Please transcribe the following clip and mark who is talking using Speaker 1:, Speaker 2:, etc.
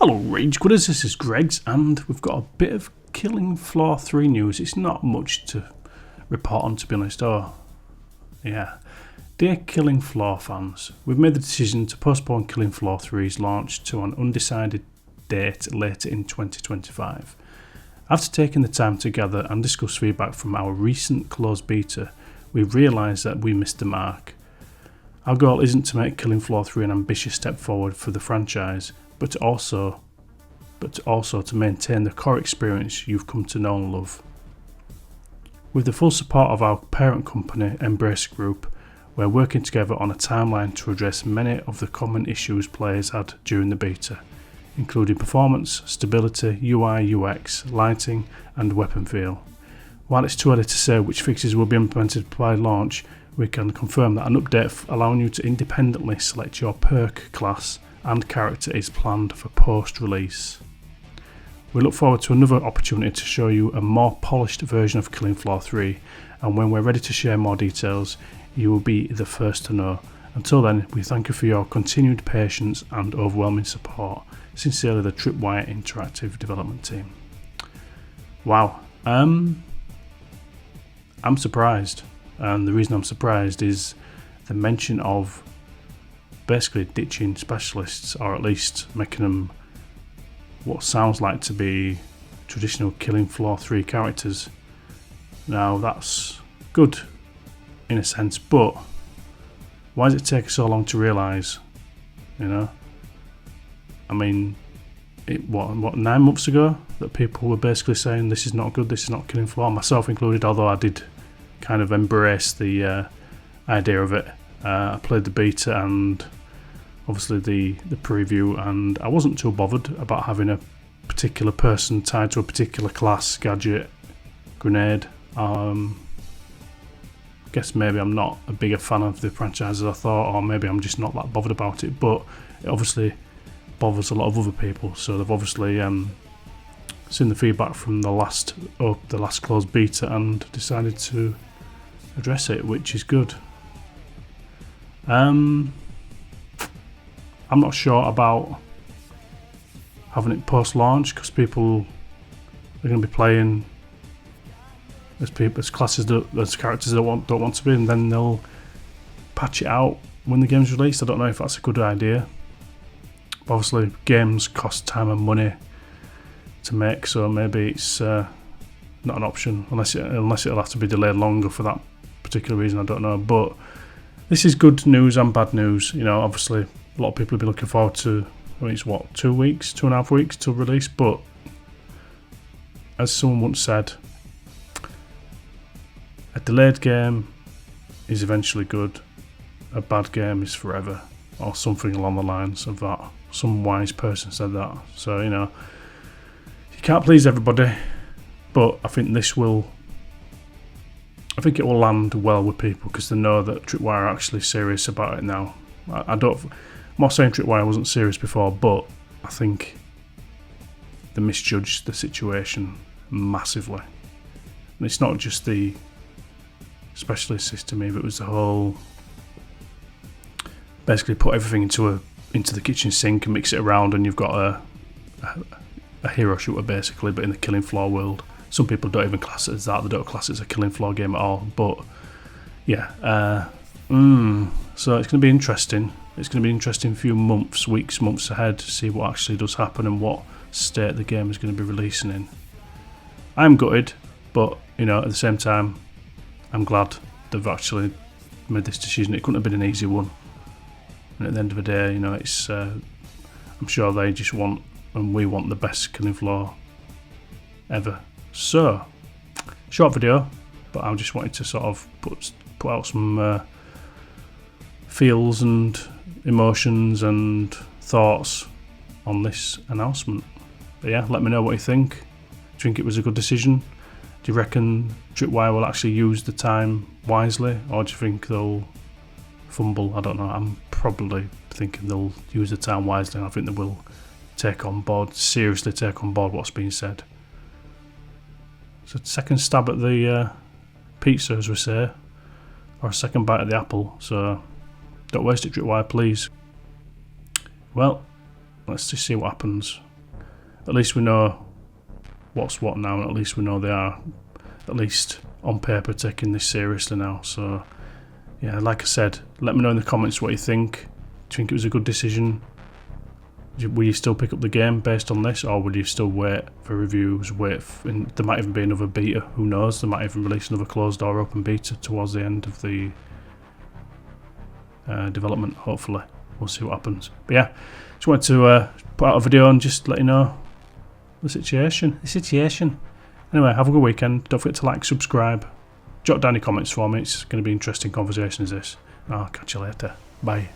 Speaker 1: Hello Rage Quitters, this is Greggs, and we've got a bit of Killing Floor 3 news. It's not much to report on, to be honest. Dear Killing Floor fans, we've made the decision to postpone Killing Floor 3's launch to an undecided date later in 2025. After taking the time to gather and discuss feedback from our recent closed beta, we've realised that we missed the mark. Our goal isn't to make Killing Floor 3 an ambitious step forward for the franchise, but also to maintain the core experience you've come to know and love. With the full support of our parent company, Embrace Group, we're working together on a timeline to address many of the common issues players had during the beta, including performance, stability, UI, UX, lighting, and weapon feel. While it's too early to say which fixes will be implemented by launch, we can confirm that an update allowing you to independently select your perk class and character is planned for post-release. We look forward to another opportunity to show you a more polished version of Killing Floor 3, and when we're ready to share more details, you will be the first to know. Until then, we thank you for your continued patience and overwhelming support. Sincerely, the Tripwire Interactive Development Team. Wow, I'm surprised, and the reason I'm surprised is the mention of basically ditching specialists, or at least making them what sounds like to be traditional Killing Floor 3 characters. Now that's good in a sense, but why does it take so long to realise? I mean, what 9 months ago that people were basically saying this is not good, this is not Killing Floor, myself included, although I did kind of embrace the idea of it. I played the beta and obviously the preview, and I wasn't too bothered about having a particular person tied to a particular class, gadget, grenade. Guess maybe I'm not a bigger fan of the franchise as I thought, or maybe I'm just not that bothered about it, but it obviously bothers a lot of other people, so they've obviously seen the feedback from the last closed beta and decided to address it, which is good. I'm not sure about having it post-launch because people are going to be playing as classes, as characters that don't want to be, and then they'll patch it out when the game's released. I don't know if that's a good idea. But obviously, games cost time and money to make, so maybe it's not an option unless it'll have to be delayed longer for that particular reason. I don't know, but this is good news and bad news. Obviously, a lot of people will be looking forward to. It's 2.5 weeks till release, but as someone once said, a delayed game is eventually good, a bad game is forever, or something along the lines of that. Some wise person said that. So, you can't please everybody, but I think it will land well with people because they know that Tripwire are actually serious about it now. I'm not saying Tripwire wasn't serious before, but I think they misjudged the situation massively. And it's not just the specialist system, it was the whole basically put everything into the kitchen sink and mix it around, and you've got a hero shooter basically, but in the Killing Floor world. Some people don't even class it as that, they don't class it as a Killing Floor game at all, but yeah, so it's going to be interesting. It's going to be an interesting few months ahead to see what actually does happen and what state the game is going to be releasing in. I'm gutted, but at the same time, I'm glad they've actually made this decision. It couldn't have been an easy one. And at the end of the day, it's I'm sure they just want, and we want, the best Killing Floor ever. So, short video, but I just wanted to sort of put out some feels and emotions and thoughts on this announcement. But yeah, let me know what you think. Do you think it was a good decision? Do you reckon Tripwire will actually use the time wisely, or do you think they'll fumble? I don't know. I'm probably thinking they'll use the time wisely, and I think they will seriously take on board what's being said. It's a second stab at the pizza, as we say, or a second bite at the apple, so don't waste it, Tripwire, please. Well, let's just see what happens. at least we know what's what now, and at least we know they are, at least on paper, taking this seriously now. So yeah, like I said, let me know in the comments what you think. Do you think it was a good decision? Will you still pick up the game based on this, or will you still wait for reviews, and there might even be another beta, who knows, they might even release another closed door open beta towards the end of the development, hopefully. We'll see what happens. But yeah, just wanted to put out a video and just let you know the situation. Anyway, have a good weekend. Don't forget to like, subscribe, jot down your comments for me. It's going to be an interesting conversation as this. I'll catch you later. Bye.